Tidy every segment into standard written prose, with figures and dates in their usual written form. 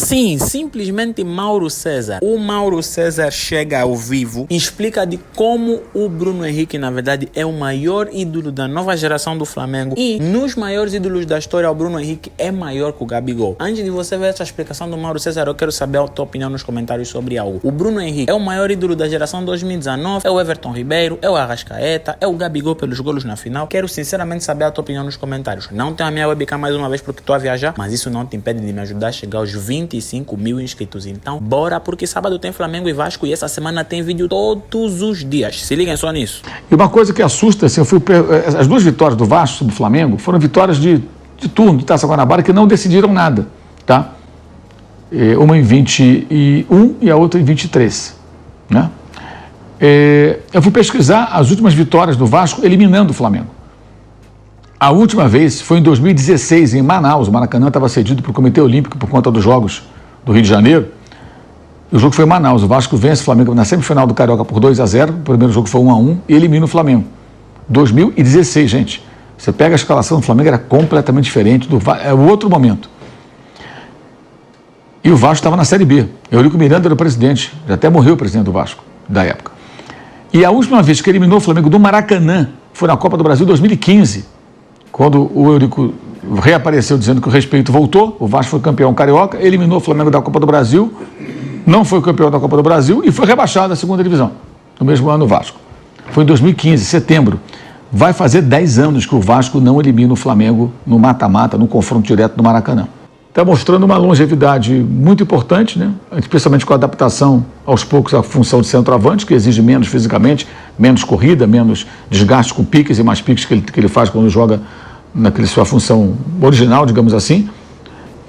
Sim, simplesmente Mauro César. O Mauro César chega ao vivo e explica de como o Bruno Henrique, na verdade, é o maior ídolo da nova geração do Flamengo. E nos maiores ídolos da história, o Bruno Henrique é maior que o Gabigol. Antes de você ver essa explicação do Mauro César, eu quero saber a tua opinião nos comentários sobre algo. O Bruno Henrique é o maior ídolo da geração 2019, é o Everton Ribeiro, é o Arrascaeta, é o Gabigol pelos golos na final. Quero sinceramente saber a tua opinião nos comentários. Não tenho a minha webcam mais uma vez porque estou a viajar, mas isso não te impede de me ajudar a chegar aos 25 mil inscritos. Então, bora, porque sábado tem Flamengo e Vasco e essa semana tem vídeo todos os dias. Se liguem só nisso. E uma coisa que assusta, assim, as duas vitórias do Vasco sobre o Flamengo foram vitórias de turno, de Taça Guanabara, que não decidiram nada, tá? Uma em 21 e a outra em 23, né? Eu fui pesquisar as últimas vitórias do Vasco eliminando o Flamengo. A última vez foi em 2016, em Manaus. O Maracanã estava cedido para o Comitê Olímpico por conta dos Jogos do Rio de Janeiro. E o jogo foi em Manaus. O Vasco vence o Flamengo na semifinal do Carioca por 2-0. O primeiro jogo foi 1-1 e elimina o Flamengo. 2016, gente. Você pega a escalação do Flamengo, era completamente diferente. É o outro momento. E o Vasco estava na Série B. Eurico Miranda era o presidente. Já até morreu o presidente do Vasco, da época. E a última vez que eliminou o Flamengo do Maracanã foi na Copa do Brasil 2015, quando o Eurico reapareceu dizendo que o respeito voltou. O Vasco foi campeão carioca, eliminou o Flamengo da Copa do Brasil, não foi campeão da Copa do Brasil e foi rebaixado à segunda divisão. No mesmo ano o Vasco. Foi em 2015, setembro. Vai fazer 10 anos que o Vasco não elimina o Flamengo no mata-mata, no confronto direto do Maracanã. Está mostrando uma longevidade muito importante, né? Especialmente com a adaptação aos poucos à função de centroavante, que exige menos fisicamente, menos corrida, menos desgaste com piques e mais piques que ele faz quando joga naquela sua função original, digamos assim.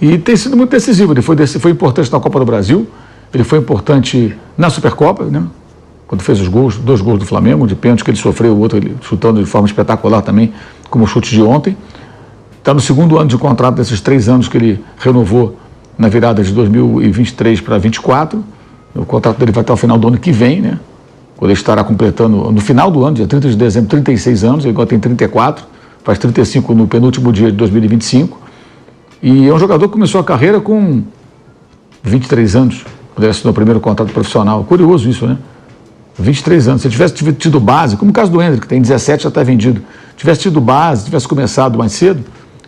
E tem sido muito decisivo. Ele foi importante na Copa do Brasil, ele foi importante na Supercopa, né? Quando fez os gols, 2 gols do Flamengo, de pênalti que ele sofreu, o outro ele chutando de forma espetacular também, como o chute de ontem. Está no segundo ano de contrato desses 3 anos que ele renovou na virada de 2023 para 2024. O contrato dele vai até o final do ano que vem, né? Quando ele estará completando, no final do ano, dia 30 de dezembro, 36 anos, ele agora tem 34, faz 35 no penúltimo dia de 2025. E é um jogador que começou a carreira com 23 anos, quando ele assinou o primeiro contrato profissional. Curioso isso, né? 23 anos. Se ele tivesse tido base, como o caso do Hendrick, que tem 17, já está vendido. Tivesse tido base, tivesse começado mais cedo,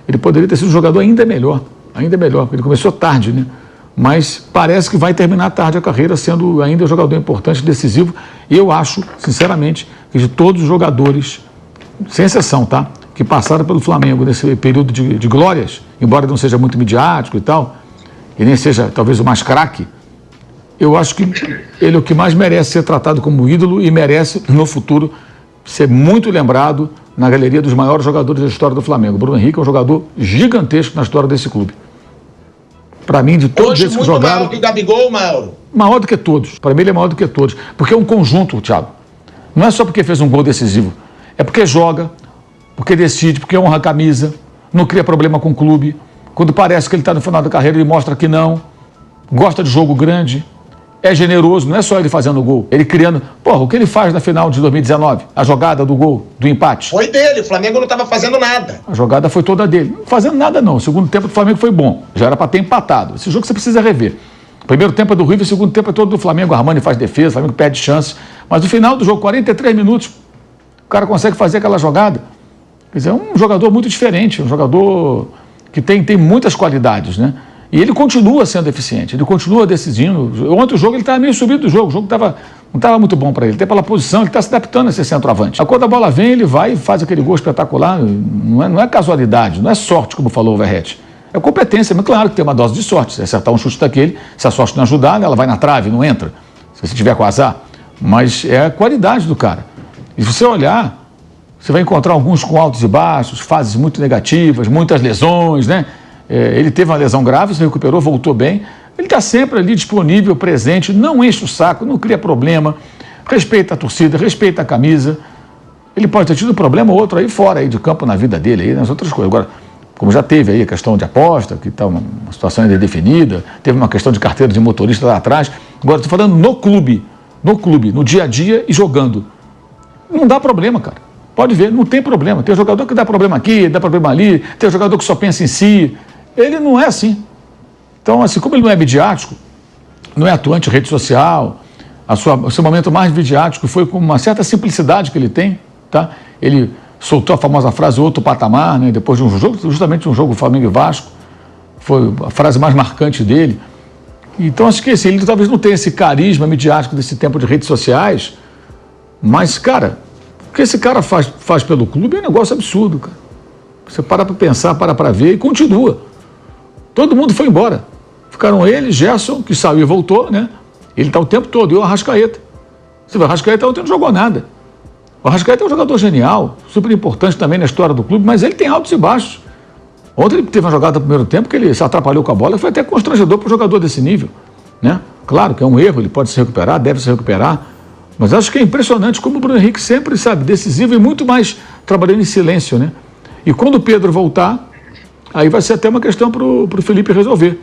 ele poderia ter sido um jogador ainda melhor, porque ele começou tarde, né? Mas parece que vai terminar tarde a carreira, sendo ainda um jogador importante, decisivo. E eu acho, sinceramente, que de todos os jogadores, sem exceção, tá? Que passaram pelo Flamengo nesse período de glórias, embora não seja muito midiático e tal, e nem seja talvez o mais craque, eu acho que ele é o que mais merece ser tratado como ídolo e merece, no futuro, ser muito lembrado na galeria dos maiores jogadores da história do Flamengo. O Bruno Henrique é um jogador gigantesco na história desse clube. Para mim, de todos esses que jogaram... Maior que o Gabigol, Mauro. Maior do que todos. Para mim, ele é maior do que todos. Porque é um conjunto, Thiago. Não é só porque fez um gol decisivo. É porque joga, porque decide, porque honra a camisa, não cria problema com o clube. Quando parece que ele está no final da carreira, ele mostra que não. Gosta de jogo grande. É generoso, não é só ele fazendo o gol, ele criando... Porra, o que ele faz na final de 2019? A jogada do gol, do empate. Foi dele, o Flamengo não estava fazendo nada. A jogada foi toda dele. Não fazendo nada não, o segundo tempo do Flamengo foi bom. Já era para ter empatado. Esse jogo você precisa rever. O primeiro tempo é do River, o segundo tempo é todo do Flamengo. O Armani faz defesa, o Flamengo perde chance. Mas no final do jogo, 43 minutos, o cara consegue fazer aquela jogada. Quer dizer, é um jogador muito diferente, um jogador que tem muitas qualidades, né? E ele continua sendo eficiente, ele continua decidindo. Ontem o jogo ele estava meio subido do jogo, o jogo não estava muito bom para ele. Até pela posição, ele está se adaptando a ser centroavante. Quando a bola vem, ele vai e faz aquele gol espetacular. Não é casualidade, não é sorte, como falou o Verratti. É competência, mas claro que tem uma dose de sorte. Se acertar um chute daquele, se a sorte não ajudar, ela vai na trave, não entra. Se você tiver com azar. Mas é a qualidade do cara. E se você olhar, você vai encontrar alguns com altos e baixos, fases muito negativas, muitas lesões, né? Ele teve uma lesão grave, se recuperou, voltou bem. Ele está sempre ali disponível, presente, não enche o saco, não cria problema, respeita a torcida, respeita a camisa. Ele pode ter tido um problema ou outro aí fora aí de campo na vida dele, aí, nas outras coisas. Agora, como já teve aí a questão de aposta, que está uma situação ainda definida, teve uma questão de carteira de motorista lá atrás. Agora, estou falando no clube, no dia a dia e jogando. Não dá problema, cara. Pode ver, não tem problema. Tem jogador que dá problema aqui, dá problema ali, tem jogador que só pensa em si. Ele não é assim. Então, assim, como ele não é midiático, não é atuante em rede social, o seu momento mais midiático foi com uma certa simplicidade que ele tem, tá? Ele soltou a famosa frase outro patamar, né? Depois de um jogo, justamente um jogo Flamengo e Vasco, foi a frase mais marcante dele. Então, acho que ele talvez não tenha esse carisma midiático desse tempo de redes sociais, mas, cara, o que esse cara faz pelo clube é um negócio absurdo, cara. Você para pensar, para ver e continua. Todo mundo foi embora. Ficaram ele, Gerson, que saiu e voltou, né? Ele está o tempo todo, e o Arrascaeta. Você vê, o Arrascaeta ontem não jogou nada. O Arrascaeta é um jogador genial, super importante também na história do clube, mas ele tem altos e baixos. Ontem ele teve uma jogada no primeiro tempo que ele se atrapalhou com a bola, foi até constrangedor para um jogador desse nível, né? Claro que é um erro, ele pode se recuperar, deve se recuperar, mas acho que é impressionante como o Bruno Henrique sempre, sabe, decisivo e muito mais trabalhando em silêncio, né? E quando o Pedro voltar, aí vai ser até uma questão para o Felipe resolver.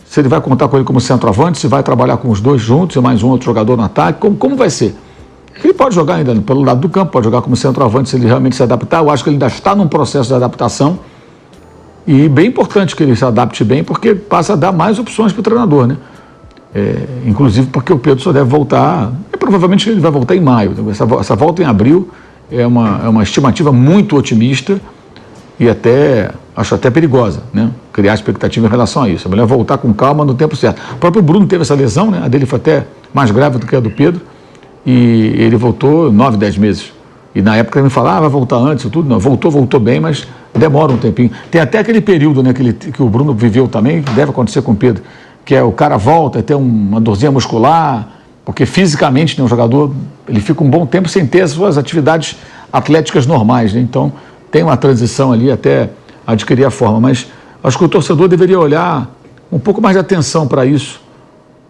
Se ele vai contar com ele como centroavante, se vai trabalhar com os dois juntos e mais um outro jogador no ataque, como vai ser? Ele pode jogar ainda pelo lado do campo, pode jogar como centroavante se ele realmente se adaptar. Eu acho que ele ainda está num processo de adaptação e bem importante que ele se adapte bem, porque passa a dar mais opções para o treinador, né? Inclusive porque o Pedro só deve voltar, provavelmente ele vai voltar em maio. Essa volta em abril é uma estimativa muito otimista e acho até perigosa, né? Criar expectativa em relação a isso. É melhor voltar com calma no tempo certo. O próprio Bruno teve essa lesão, né? A dele foi até mais grave do que a do Pedro, e ele voltou 9, 10 meses. E na época ele me falava, vai voltar antes e tudo. Não, voltou bem, mas demora um tempinho. Tem até aquele período, né, que o Bruno viveu também, que deve acontecer com o Pedro, que é o cara volta, tem uma dorzinha muscular, porque fisicamente, né, um jogador, ele fica um bom tempo sem ter as suas atividades atléticas normais, né? Então tem uma transição ali até adquirir a forma, mas acho que o torcedor deveria olhar um pouco mais de atenção para isso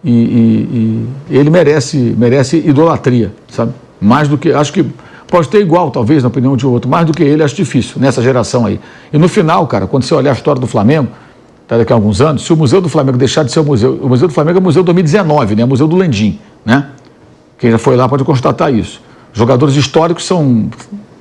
e ele merece idolatria, sabe? Mais do que, acho que pode ter igual, talvez, na opinião de outro, mais do que ele, acho difícil, nessa geração aí. E no final, cara, quando você olhar a história do Flamengo, tá, daqui a alguns anos, se o Museu do Flamengo deixar de ser o Museu do Flamengo é o Museu 2019, né? Museu do Landim, né? Quem já foi lá pode constatar isso. Jogadores históricos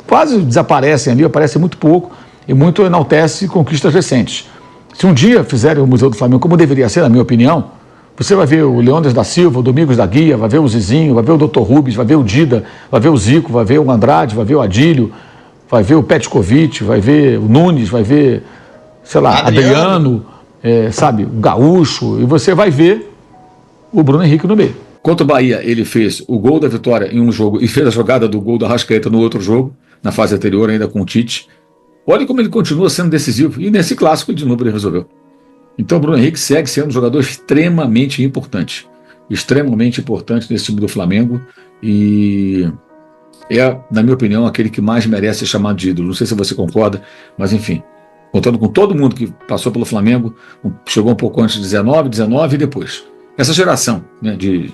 quase desaparecem ali, aparecem muito pouco e muito enaltece conquistas recentes. Se um dia fizerem o Museu do Flamengo como deveria ser, na minha opinião, você vai ver o Leônidas da Silva, o Domingos da Guia, vai ver o Zizinho, vai ver o Dr. Rubens, vai ver o Dida, vai ver o Zico, vai ver o Andrade, vai ver o Adílio, vai ver o Petkovic, vai ver o Nunes, vai ver, sei lá, Adriano, sabe, o Gaúcho, e você vai ver o Bruno Henrique no meio. Contra o Bahia, ele fez o gol da vitória em um jogo e fez a jogada do gol da Arrascaeta no outro jogo, na fase anterior, ainda com o Tite. Olha como ele continua sendo decisivo. E nesse clássico, de novo, ele resolveu. Então, o Bruno Henrique segue sendo um jogador extremamente importante nesse time do Flamengo. E na minha opinião, aquele que mais merece ser chamado de ídolo. Não sei se você concorda, mas enfim. Contando com todo mundo que passou pelo Flamengo, chegou um pouco antes de 19 e depois. Essa geração, né, que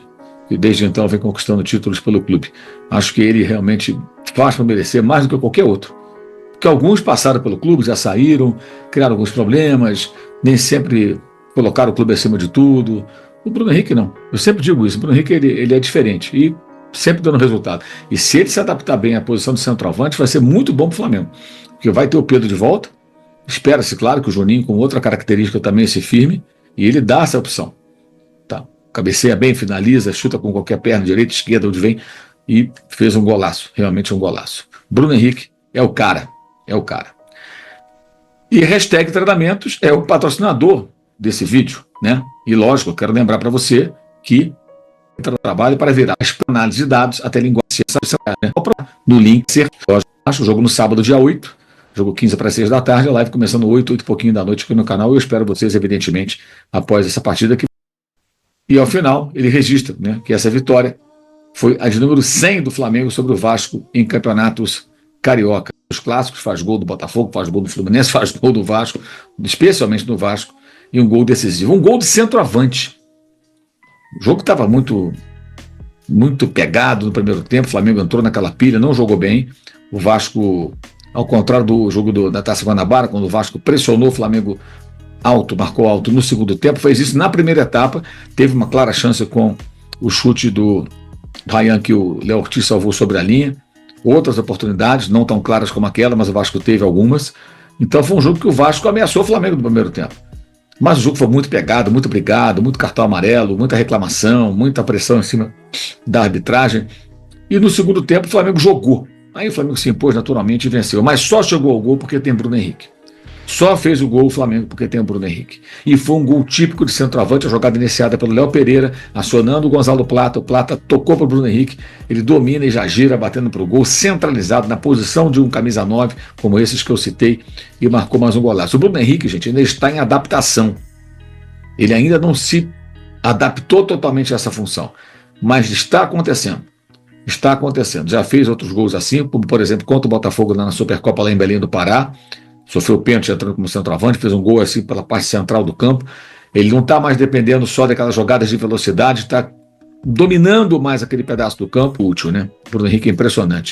desde então vem conquistando títulos pelo clube. Acho que ele realmente faz para merecer mais do que qualquer outro. Porque alguns passaram pelo clube, já saíram, criaram alguns problemas, nem sempre colocaram o clube acima de tudo. O Bruno Henrique não. Eu sempre digo isso, o Bruno Henrique ele é diferente e sempre dando resultado. E se ele se adaptar bem à posição de centroavante, vai ser muito bom para o Flamengo. Porque vai ter o Pedro de volta, espera-se, claro, que o Juninho, com outra característica, também se firme, e ele dá essa opção. Tá. Cabeceia bem, finaliza, chuta com qualquer perna, direita, esquerda, onde vem, e fez um golaço, realmente um golaço. Bruno Henrique é o cara. E hashtag treinamentos é o patrocinador desse vídeo, né? E lógico, eu quero lembrar para você que trabalho para virar análise de dados até linguagem, né? No link, o jogo no sábado, dia 8, jogo 15 para 6 da tarde, a live começando 8 e pouquinho da noite aqui no canal. Eu espero vocês, evidentemente, após essa partida aqui. E ao final, ele registra, né, que essa vitória foi a de número 100 do Flamengo sobre o Vasco em campeonatos carioca. Os clássicos, faz gol do Botafogo, faz gol do Fluminense, faz gol do Vasco, especialmente do Vasco, e um gol decisivo. Um gol de centroavante. O jogo estava muito pegado no primeiro tempo, o Flamengo entrou naquela pilha, não jogou bem. O Vasco, ao contrário do jogo da Taça Guanabara, quando o Vasco pressionou o Flamengo alto, marcou alto no segundo tempo, fez isso na primeira etapa, teve uma clara chance com o chute do Ryan, que o Léo Ortiz salvou sobre a linha. Outras oportunidades, não tão claras como aquela, mas o Vasco teve algumas. Então foi um jogo que o Vasco ameaçou o Flamengo no primeiro tempo. Mas o jogo foi muito pegado, muito brigado, muito cartão amarelo, muita reclamação, muita pressão em cima da arbitragem. E no segundo tempo o Flamengo jogou. Aí o Flamengo se impôs naturalmente e venceu. Mas só chegou ao gol porque tem Bruno Henrique. Só fez o gol o Flamengo porque tem o Bruno Henrique. E foi um gol típico de centroavante, a jogada iniciada pelo Léo Pereira, acionando o Gonzalo Plata. O Plata tocou para o Bruno Henrique, ele domina e já gira, batendo para o gol, centralizado na posição de um camisa 9, como esses que eu citei, e marcou mais um golaço. O Bruno Henrique, gente, ainda está em adaptação. Ele ainda não se adaptou totalmente a essa função, mas está acontecendo. Está acontecendo. Já fez outros gols assim, como por exemplo contra o Botafogo na Supercopa lá em Belém do Pará. Sofreu pênalti entrando como centroavante, fez um gol assim pela parte central do campo. Ele não está mais dependendo só daquelas jogadas de velocidade, está dominando mais aquele pedaço do campo útil, né? Bruno Henrique é impressionante.